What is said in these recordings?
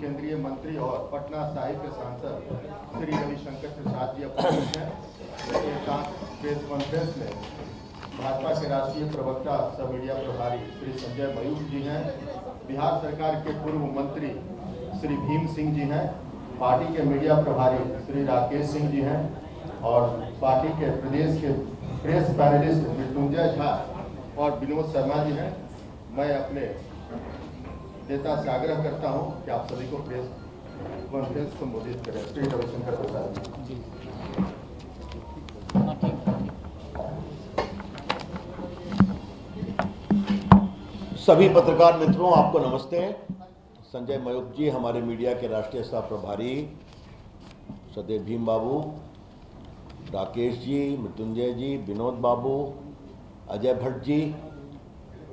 केंद्रीय मंत्री और पटना साहिब के सांसद श्री रविशंकर प्रसाद जी उपस्थित हैं। इसके साथ प्रेस कॉन्फ्रेंस में भाजपा के राष्ट्रीय प्रवक्ता सह मीडिया प्रभारी श्री संजय मयूख जी हैं, बिहार सरकार के पूर्व मंत्री श्री भीम सिंह जी हैं, पार्टी के मीडिया प्रभारी श्री राकेश सिंह जी हैं और पार्टी के प्रदेश के प्रेस पैनलिस्ट मृत्युंजय झा और विनोद शर्मा जी हैं। मैं अपने नेता से आग्रह करता हूं कि आप सभी को प्रेस कॉन्फ्रेंस संबोधित करें। श्री रविशंकर प्रसाद जी। सभी पत्रकार मित्रों, आपको नमस्ते। संजय मयूख जी हमारे मीडिया के राष्ट्रीय सह प्रभारी, सदैव भीम बाबू, राकेश जी, मृत्युंजय जी, विनोद बाबू, अजय भट्ट जी,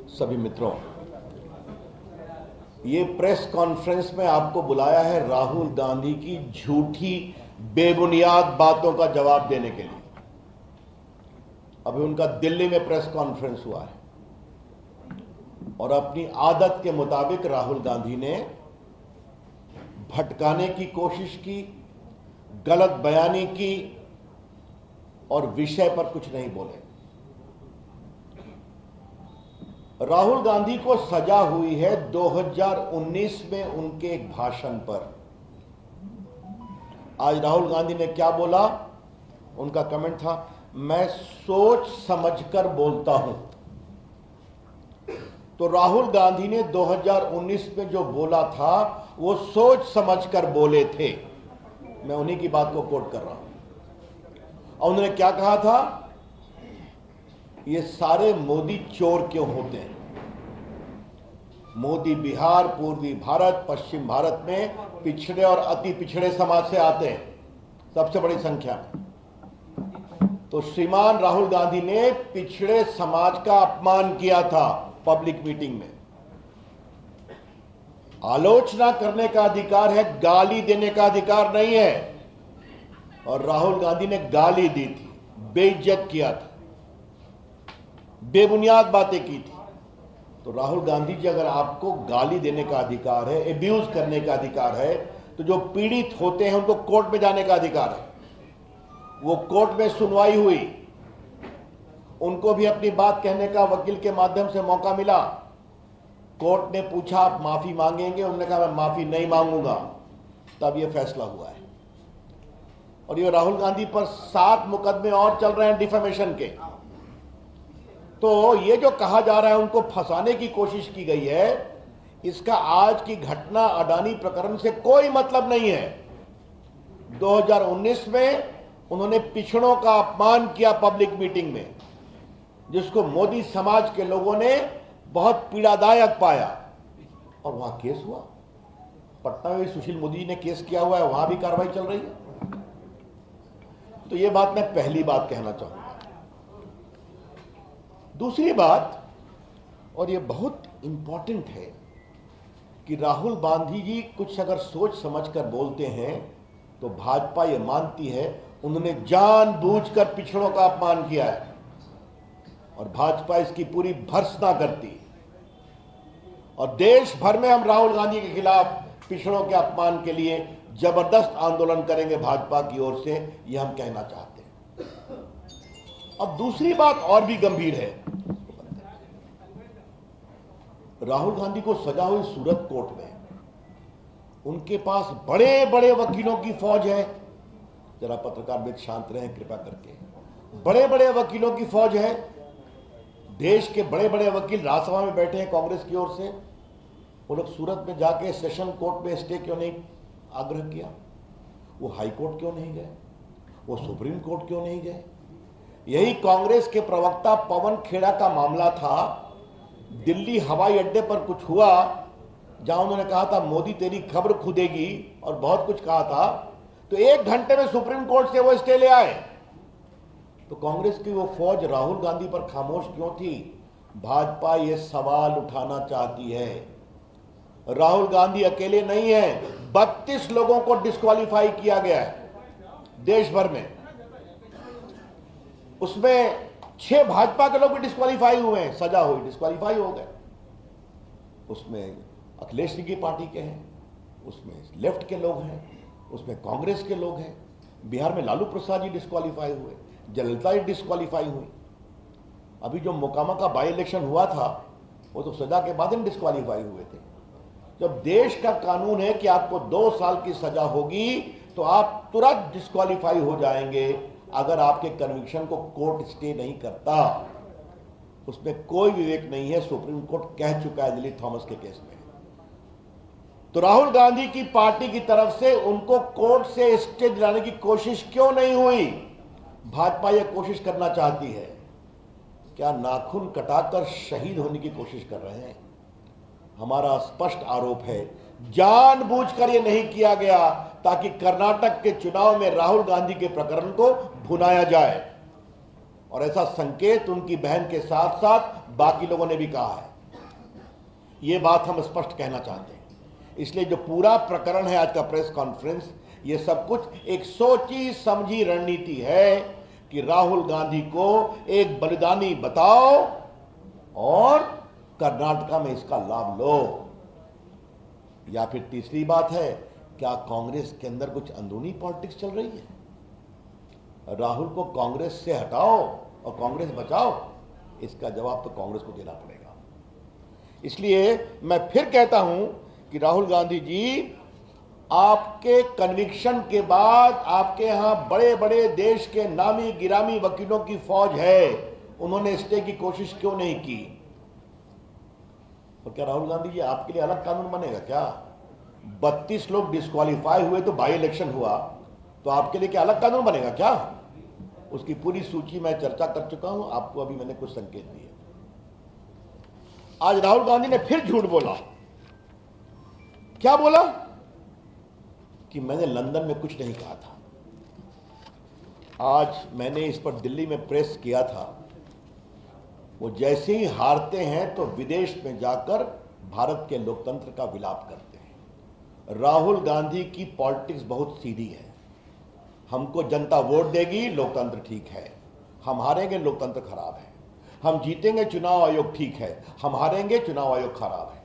सभी मित्रों, ये प्रेस कॉन्फ्रेंस में आपको बुलाया है राहुल गांधी की झूठी बेबुनियाद बातों का जवाब देने के लिए। अभी उनका दिल्ली में प्रेस कॉन्फ्रेंस हुआ है और अपनी आदत के मुताबिक राहुल गांधी ने भटकाने की कोशिश की, गलत बयानी की और विषय पर कुछ नहीं बोले। राहुल गांधी को सजा हुई है 2019 में उनके एक भाषण पर। आज राहुल गांधी ने क्या बोला? उनका कमेंट था, मैं सोच समझकर बोलता हूं। तो राहुल गांधी ने 2019 में जो बोला था वो सोच समझकर बोले थे। मैं उन्हीं की बात को कोट कर रहा हूं। और उन्होंने क्या कहा था? ये सारे मोदी चोर क्यों होते हैं? मोदी बिहार, पूर्वी भारत, पश्चिम भारत में पिछड़े और अति पिछड़े समाज से आते हैं, सबसे बड़ी संख्या में। तो श्रीमान राहुल गांधी ने पिछड़े समाज का अपमान किया था पब्लिक मीटिंग में। आलोचना करने का अधिकार है, गाली देने का अधिकार नहीं है। और राहुल गांधी ने गाली दी थी, बेइज्जत किया था, बेबुनियाद बातें की थी। तो राहुल गांधी जी, अगर आपको गाली देने का अधिकार है, एब्यूज करने का अधिकार है, तो जो पीड़ित होते हैं उनको कोर्ट में जाने का अधिकार है। वो कोर्ट में सुनवाई हुई, उनको भी अपनी बात कहने का वकील के माध्यम से मौका मिला। कोर्ट ने पूछा आप माफी मांगेंगे? उन्होंने कहा मैं माफी नहीं मांगूंगा। तब यह फैसला हुआ है। और ये राहुल गांधी पर 7 मुकदमे और चल रहे हैं डिफेमेशन के। तो ये जो कहा जा रहा है उनको फंसाने की कोशिश की गई है, इसका आज की घटना अडानी प्रकरण से कोई मतलब नहीं है। 2019 में उन्होंने पिछड़ों का अपमान किया पब्लिक मीटिंग में, जिसको मोदी समाज के लोगों ने बहुत पीड़ादायक पाया। और वहां केस हुआ। पटना में सुशील मोदी जी ने केस किया हुआ है, वहां भी कार्रवाई चल रही है। तो ये बात मैं पहली बात कहना चाहूंगा। दूसरी बात, और ये बहुत इंपॉर्टेंट है, कि राहुल गांधी जी कुछ अगर सोच समझकर बोलते हैं तो भाजपा ये मानती है उन्होंने जानबूझकर पिछड़ों का अपमान किया है और भाजपा इसकी पूरी भर्त्सना करती है। और देश भर में हम राहुल गांधी के खिलाफ पिछड़ों के अपमान के लिए जबरदस्त आंदोलन करेंगे भाजपा की ओर से, यह हम कहना चाहते हैं। अब दूसरी बात और भी गंभीर है। राहुल गांधी को सजा हुई सूरत कोर्ट में, उनके पास बड़े बड़े वकीलों की फौज है। जरा पत्रकार मित्र शांत रहें कृपया करके। बड़े बड़े वकीलों की फौज है। देश के बड़े बड़े वकील राज्यसभा में बैठे हैं कांग्रेस की ओर से। वो लोग सूरत में जाके सेशन कोर्ट में स्टे क्यों नहीं आग्रह किया? वो हाई कोर्ट क्यों नहीं गए? वो सुप्रीम कोर्ट क्यों नहीं गए? यही कांग्रेस के प्रवक्ता पवन खेड़ा का मामला था। दिल्ली हवाई अड्डे पर कुछ हुआ जहां उन्होंने कहा था मोदी तेरी खबर खुदेगी और बहुत कुछ कहा था। तो 1 घंटे में सुप्रीम कोर्ट से वो स्टे ले आए। तो कांग्रेस की वो फौज राहुल गांधी पर खामोश क्यों थी? भाजपा ये सवाल उठाना चाहती है। राहुल गांधी अकेले नहीं है, 32 लोगों को डिस्क्वालीफाई किया गया है देश भर में। उसमें 6 भाजपा के लोग भी डिस्क्वालीफाई हुए हैं, सजा हुई, डिस्क्वालीफाई हो गए। उसमें अखिलेश सिंह की पार्टी के हैं, उसमें लेफ्ट के लोग हैं, उसमें कांग्रेस के लोग हैं। बिहार में लालू प्रसाद जी डिस्क्वालीफाई हुए, जयललिता जी डिस्क्वालीफाई हुई। अभी जो मोकामा का बाई इलेक्शन हुआ था वो तो सजा के बाद ही डिस्क्वालीफाई हुए थे। जब देश का कानून है कि आपको 2 साल की सजा होगी तो आप तुरंत डिस्क्वालीफाई हो जाएंगे अगर आपके कन्विक्शन को कोर्ट स्टे नहीं करता। उसमें कोई विवेक नहीं है, सुप्रीम कोर्ट कह चुका है दिलीप थॉमस के केस में। तो राहुल गांधी की पार्टी की तरफ से उनको कोर्ट से स्टे दिलाने की कोशिश क्यों नहीं हुई? भाजपा यह कोशिश करना चाहती है, क्या नाखून कटाकर शहीद होने की कोशिश कर रहे हैं? हमारा स्पष्ट आरोप है जानबूझकर यह नहीं किया गया ताकि कर्नाटक के चुनाव में राहुल गांधी के प्रकरण को भुनाया जाए, और ऐसा संकेत उनकी बहन के साथ साथ बाकी लोगों ने भी कहा है। यह बात हम स्पष्ट कहना चाहते हैं। इसलिए जो पूरा प्रकरण है आज का प्रेस कॉन्फ्रेंस, ये सब कुछ एक सोची समझी रणनीति है कि राहुल गांधी को एक बलिदानी बताओ और कर्नाटका में इसका लाभ लो। या फिर तीसरी बात है, क्या कांग्रेस के अंदर कुछ अंदरूनी पॉलिटिक्स चल रही है? राहुल को कांग्रेस से हटाओ और कांग्रेस बचाओ, इसका जवाब तो कांग्रेस को देना पड़ेगा। इसलिए मैं फिर कहता हूं कि राहुल गांधी जी, आपके कन्विक्शन के बाद आपके यहां बड़े बड़े देश के नामी गिरामी वकीलों की फौज है, उन्होंने स्टे की कोशिश क्यों नहीं की? और क्या राहुल गांधी जी आपके लिए अलग कानून बनेगा क्या? 32 लोग डिस्क्वालीफाई हुए तो बाई इलेक्शन हुआ, तो आपके लिए क्या अलग कानून बनेगा क्या? उसकी पूरी सूची मैं चर्चा कर चुका हूं, आपको अभी मैंने कुछ संकेत दिए। आज राहुल गांधी ने फिर झूठ बोला। क्या बोला? कि मैंने लंदन में कुछ नहीं कहा था। आज मैंने इस पर दिल्ली में प्रेस किया था। वो जैसे ही हारते हैं तो विदेश में जाकर भारत के लोकतंत्र का विलाप करते हैं। राहुल गांधी की पॉलिटिक्स बहुत सीधी है। हमको जनता वोट देगी, लोकतंत्र ठीक है। हम हारेंगे, लोकतंत्र खराब है। हम जीतेंगे, चुनाव आयोग ठीक है। हम हारेंगे, चुनाव आयोग खराब है।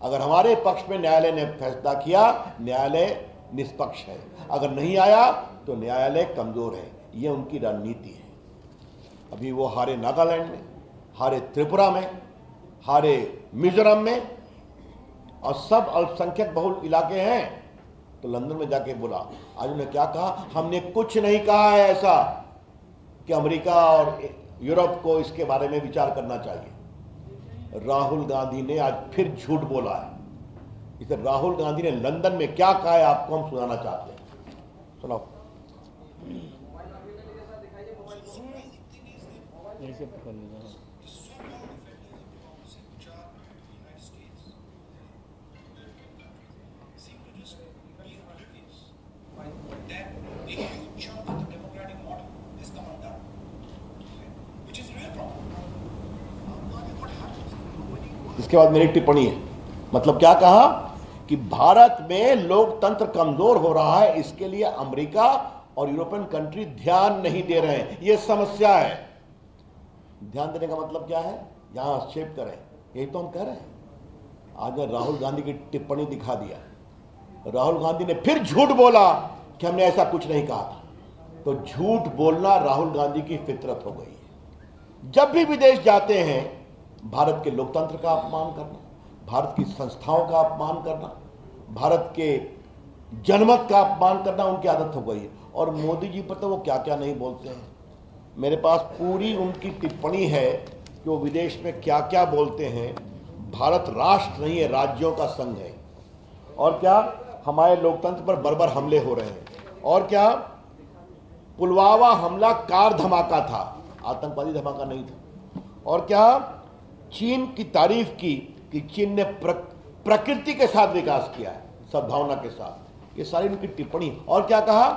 अगर हमारे पक्ष में न्यायालय ने फैसला किया, न्यायालय निष्पक्ष है। अगर नहीं आया तो न्यायालय कमजोर है। यह उनकी रणनीति है। अभी वो हारे नागालैंड में, हारे त्रिपुरा में, हारे मिजोरम में, और सब अल्पसंख्यक बहुल इलाके हैं। तो लंदन में जाके बोला। आज उन्होंने क्या कहा? हमने कुछ नहीं कहा है ऐसा कि अमेरिका और यूरोप को इसके बारे में विचार करना चाहिए। राहुल गांधी ने आज फिर झूठ बोला है। इसे राहुल गांधी ने लंदन में क्या कहा है आपको हम सुनाना चाहते हैं। सुनाओ। इसके बाद मेरी टिप्पणी है। मतलब क्या कहा? कि भारत में लोकतंत्र कमजोर हो रहा है, इसके लिए अमेरिका और यूरोपियन कंट्री ध्यान नहीं दे रहे हैं। यह समस्या है। ध्यान देने का मतलब क्या है? यहां हस्तक्षेप करें, यही तो हम कह रहे हैं। आज मैं राहुल गांधी की टिप्पणी दिखा दिया। राहुल गांधी ने फिर झूठ बोला कि हमने ऐसा कुछ नहीं कहा था। तो झूठ बोलना राहुल गांधी की फितरत हो गई है। जब भी विदेश जाते हैं, भारत के लोकतंत्र का अपमान करना, भारत की संस्थाओं का अपमान करना, भारत के जनमत का अपमान करना उनकी आदत हो गई है। और मोदी जी पर तो वो क्या क्या नहीं बोलते हैं। मेरे पास पूरी उनकी टिप्पणी है कि वो विदेश में क्या क्या बोलते हैं। भारत राष्ट्र नहीं है, राज्यों का संघ है। और क्या हमारे लोकतंत्र पर बर्बर हमले हो रहे हैं। और क्या पुलवामा हमला कार धमाका था, आतंकवादी धमाका नहीं था। और क्या चीन की तारीफ की कि चीन ने प्रकृति के साथ विकास किया है, सद्भावना के साथ। ये सारी उनकी टिप्पणी। और क्या कहा?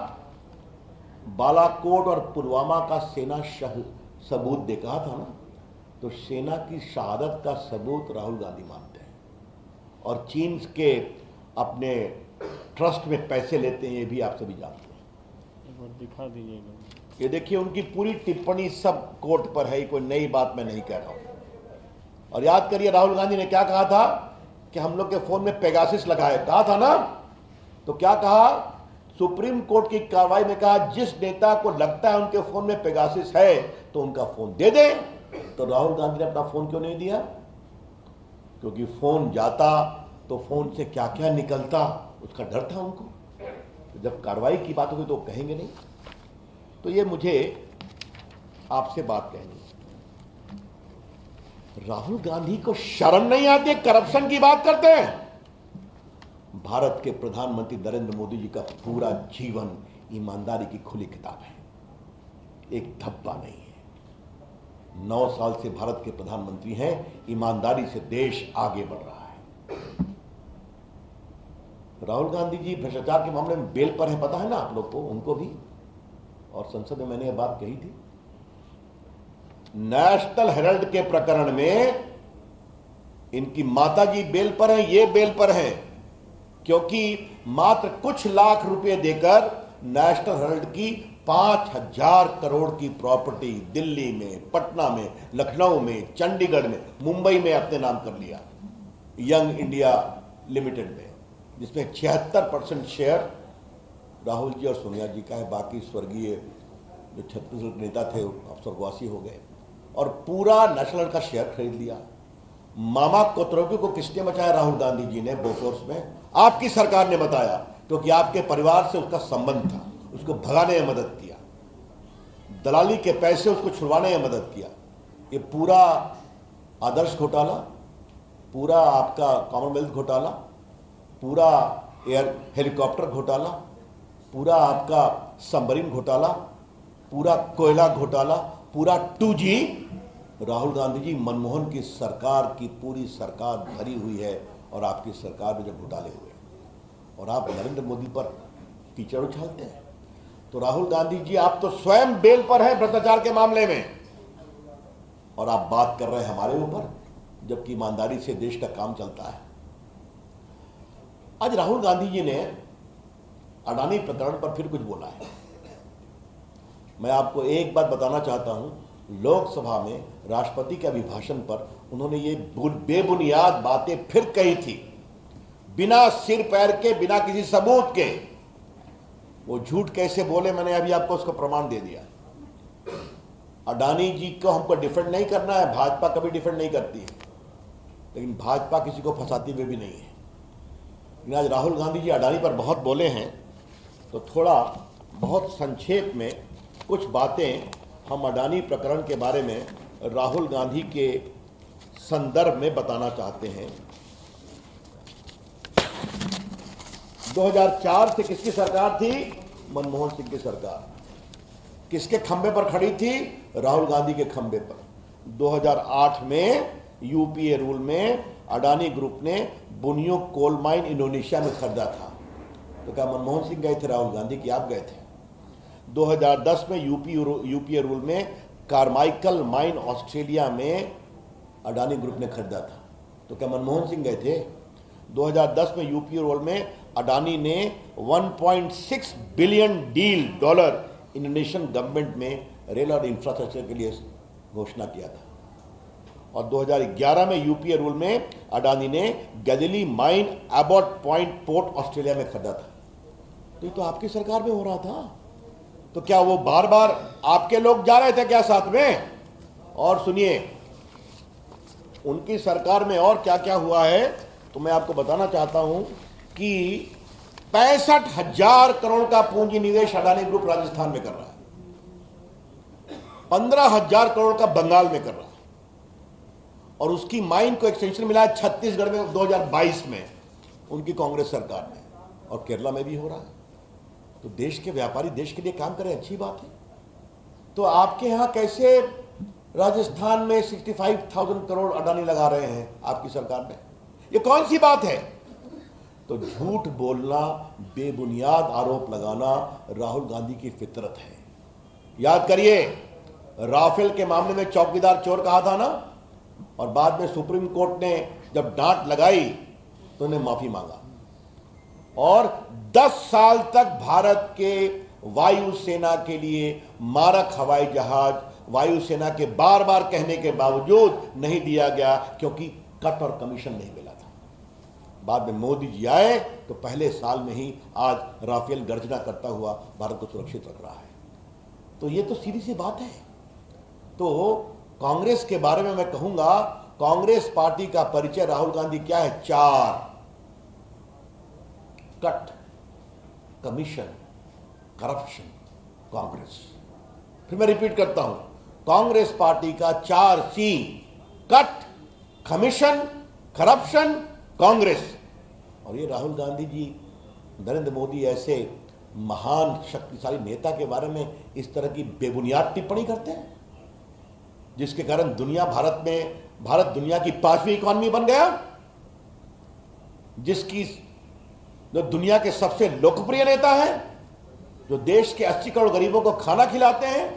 बालाकोट और पुलवामा का सेना सबूत दे कहा था ना। तो सेना की शहादत का सबूत राहुल गांधी मानते हैं। और चीन के अपने ट्रस्ट में पैसे लेते हैं, ये भी आप सभी जानते हैं। एक बार दिखा दीजिएगा। ये देखिए उनकी पूरी टिप्पणी सब कोर्ट पर है, कोई नई बात मैं नहीं कह रहा हूं। और याद करिए राहुल गांधी ने क्या कहा था कि हम लोग के फोन में पेगासिस लगाए, कहा था ना। तो क्या कहा, सुप्रीम कोर्ट की कार्रवाई में कहा जिस नेता को लगता है उनके फोन में पेगासिस है तो उनका फोन दे दे। तो राहुल गांधी ने अपना फोन क्यों नहीं दिया? क्योंकि फोन जाता तो फोन से क्या क्या निकलता उसका डर था उनको। तो जब कार्रवाई की बात होगी तो कहेंगे नहीं। तो ये मुझे आपसे बात कहनी, राहुल गांधी को शर्म नहीं आती, करप्शन की बात करते हैं। भारत के प्रधानमंत्री नरेंद्र मोदी जी का पूरा जीवन ईमानदारी की खुली किताब है, एक धब्बा नहीं है। 9 साल से भारत के प्रधानमंत्री हैं, ईमानदारी से देश आगे बढ़ रहा है। राहुल गांधी जी भ्रष्टाचार के मामले में बेल पर है, पता है ना आप लोग को, उनको भी, और संसद में मैंने यह बात कही थी। नेशनल हेराल्ड के प्रकरण में इनकी माताजी बेल पर हैं, ये बेल पर हैं, क्योंकि मात्र कुछ लाख रुपए देकर नेशनल हेराल्ड की 5000 करोड़ की प्रॉपर्टी दिल्ली में, पटना में, लखनऊ में, चंडीगढ़ में, मुंबई में अपने नाम कर लिया, यंग इंडिया लिमिटेड में, जिसमें 76% शेयर राहुल जी और सोनिया जी का है। बाकी स्वर्गीय जो छत्तीसगढ़ के नेता थे अब स्वर्गवासी हो गए, और पूरा नेशनल का शेयर खरीद लिया। मामा कोतरोगी को किसने बचाया? राहुल गांधी जी ने बोफोर्स में, आपकी सरकार ने बताया, क्योंकि आपके परिवार से उसका संबंध था, उसको भगाने में मदद किया, दलाली के पैसे उसको छुड़वाने में मदद किया। ये पूरा आदर्श घोटाला, पूरा आपका कॉमनवेल्थ घोटाला, पूरा एयर हेलीकॉप्टर घोटाला, पूरा आपका सबमरीन घोटाला, पूरा कोयला घोटाला, पूरा 2G, राहुल गांधी जी मनमोहन की सरकार की पूरी सरकार भरी हुई है। और आपकी सरकार में जब घोटाले हुए और आप नरेंद्र मोदी पर कीचड़ उछालते हैं, तो राहुल गांधी जी आप तो स्वयं बेल पर हैं भ्रष्टाचार के मामले में, और आप बात कर रहे हैं हमारे ऊपर, जबकि ईमानदारी से देश का काम चलता है। आज राहुल गांधी जी ने अडानी प्रकरण पर फिर कुछ बोला है। मैं आपको एक बात बताना चाहता हूं, लोकसभा में राष्ट्रपति के अभिभाषण पर उन्होंने ये बेबुनियाद बातें फिर कही थी, बिना सिर पैर के, बिना किसी सबूत के। वो झूठ कैसे बोले, मैंने अभी आपको उसका प्रमाण दे दिया। अडानी जी को हमको डिफेंड नहीं करना है, भाजपा कभी डिफेंड नहीं करती है, लेकिन भाजपा किसी को फंसाती हुए भी नहीं है। लेकिन आज राहुल गांधी जी अडानी पर बहुत बोले हैं, तो थोड़ा बहुत संक्षेप में कुछ बातें हम अडानी प्रकरण के बारे में राहुल गांधी के संदर्भ में बताना चाहते हैं। 2004 से किसकी सरकार थी? मनमोहन सिंह की सरकार। किसके खंबे पर खड़ी थी? राहुल गांधी के खंबे पर। 2008 में यूपीए रूल में अडानी ग्रुप ने बुनियो कोल माइन इंडोनेशिया में खरीदा था। तो क्या मनमोहन सिंह गए थे, राहुल गांधी की आप गए थे? 2010 में यूपीए रूल में कार्माइकल माइन ऑस्ट्रेलिया में अडानी ग्रुप ने खरीदा था। तो क्या मनमोहन सिंह गए थे? 2010 में यूपीए रूल में अडानी ने 1.6 बिलियन डॉलर इंडोनेशियन गवर्नमेंट में रेल और इंफ्रास्ट्रक्चर के लिए घोषणा किया था। और 2011 में यूपीए रूल में अडानी ने Galilee mine Abbot Point port Australia में खरीदा था। तो ये तो आपकी सरकार में हो रहा था। तो क्या वो बार बार आपके लोग जा रहे थे क्या साथ में? और सुनिए, उनकी सरकार में और क्या क्या हुआ है तो मैं आपको बताना चाहता हूं कि 65,000 करोड़ का पूंजी निवेश अडानी ग्रुप राजस्थान में कर रहा है, 15,000 करोड़ का बंगाल में कर रहा है, और उसकी माइन को एक्सटेंशन मिला है छत्तीसगढ़ में 2022 में उनकी कांग्रेस सरकार में, और केरला में भी हो रहा है। तो देश के व्यापारी देश के लिए काम करें, अच्छी बात है। तो आपके यहां कैसे राजस्थान में 65,000 करोड़ अडानी लगा रहे हैं आपकी सरकार में? ये कौन सी बात है? तो झूठ बोलना, बेबुनियाद आरोप लगाना राहुल गांधी की फितरत है। याद करिए, राफेल के मामले में चौकीदार चोर कहा था ना, और बाद में सुप्रीम कोर्ट ने जब डांट लगाई तो उन्हें माफी मांगा, और 10 साल तक भारत के वायुसेना के लिए मारक हवाई जहाज वायुसेना के बार बार कहने के बावजूद नहीं दिया गया, क्योंकि कट और कमीशन नहीं मिला था। बाद में मोदी जी आए तो पहले साल में ही आज राफेल गर्जना करता हुआ भारत को सुरक्षित रख रहा है। तो ये तो सीधी सी बात है। तो कांग्रेस के बारे में मैं कहूंगा, कांग्रेस पार्टी का परिचय राहुल गांधी क्या है? 4 कट, कमीशन, करप्शन, कांग्रेस। फिर मैं रिपीट करता हूं, कांग्रेस पार्टी का 4C, cut, commission, corruption, Congress. और ये राहुल गांधी जी, नरेंद्र मोदी ऐसे महान शक्तिशाली नेता के बारे में इस तरह की बेबुनियाद टिप्पणी करते हैं, जिसके कारण भारत दुनिया की 5वीं इकॉनमी बन गया, जो दुनिया के सबसे लोकप्रिय नेता है, जो देश के 80 करोड़ गरीबों को खाना खिलाते हैं,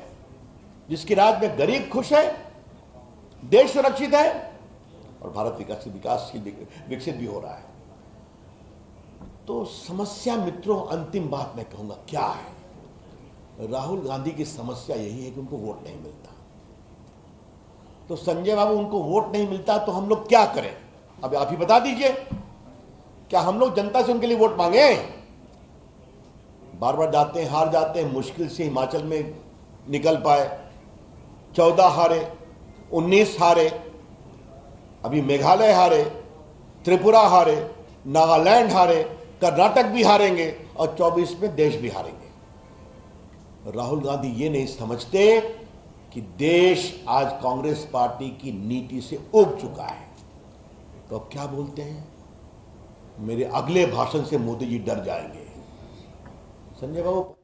जिसके राज में गरीब खुश है, देश सुरक्षित है और भारत विकसित भी हो रहा है। तो समस्या मित्रों, अंतिम बात मैं कहूंगा क्या है? राहुल गांधी की समस्या यही है कि उनको वोट नहीं मिलता। तो संजय बाबू, उनको वोट नहीं मिलता तो हम लोग क्या करें? अब आप ही बता दीजिए, क्या हम लोग जनता से उनके लिए वोट मांगे? बार बार जाते हैं, हार जाते हैं। मुश्किल से हिमाचल में निकल पाए, 14 हारे, 19 हारे, अभी मेघालय हारे, त्रिपुरा हारे, नागालैंड हारे, कर्नाटक भी हारेंगे और 24 में देश भी हारेंगे। राहुल गांधी ये नहीं समझते कि देश आज कांग्रेस पार्टी की नीति से उब चुका है। तो अब क्या बोलते हैं? मेरे अगले भाषण से मोदी जी डर जाएंगे। संजय बाबू,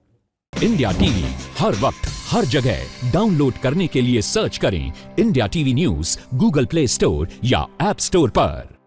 इंडिया टीवी हर वक्त हर जगह डाउनलोड करने के लिए सर्च करें India TV news Google play store या ऐप स्टोर पर।